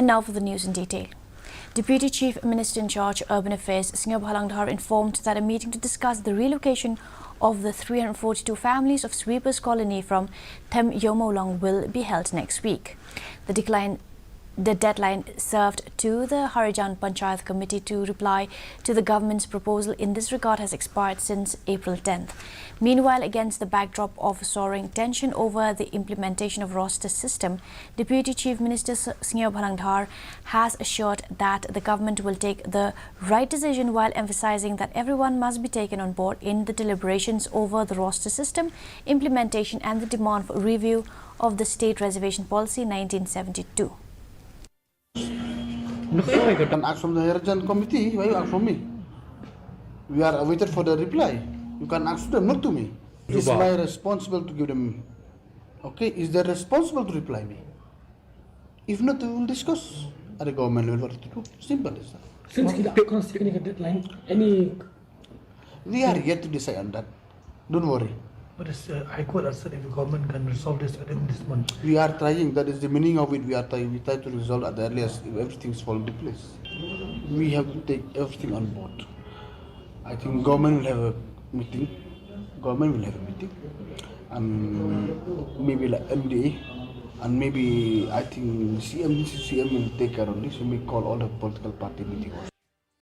And now for the news in detail. Deputy Chief Minister in charge Urban Affairs Singh Bhalangdhar informed that a meeting to discuss the relocation of the 342 families of Sweepers Colony from Them Yomolong will be held next week. The deadline served to the Harijan Panchayat Committee to reply to the government's proposal in this regard has expired since April 10th. Meanwhile, against the backdrop of soaring tension over the implementation of roster system, Deputy Chief Minister Singh Bhalangdhar has assured that the government will take the right decision while emphasizing that everyone must be taken on board in the deliberations over the roster system implementation and the demand for review of the State Reservation Policy 1972. You can ask from the Heritage Committee. Why you ask from me? We are waiting for the reply. You can ask them, not to me. It's my responsible to give them. Okay, is they responsible to reply me? If not, we will discuss at the government level what to do. Simple as that. Since the deadline, We are yet to decide on that. Don't worry. but the High Court has said if the government can resolve this within this month. We are trying. That is the meaning of it. We try to resolve at the earliest if everything's falling into place. We have to take everything on board. I think government will have a meeting. And maybe like MDA, and maybe I think CM will take care of this. We may call all the political party meeting also.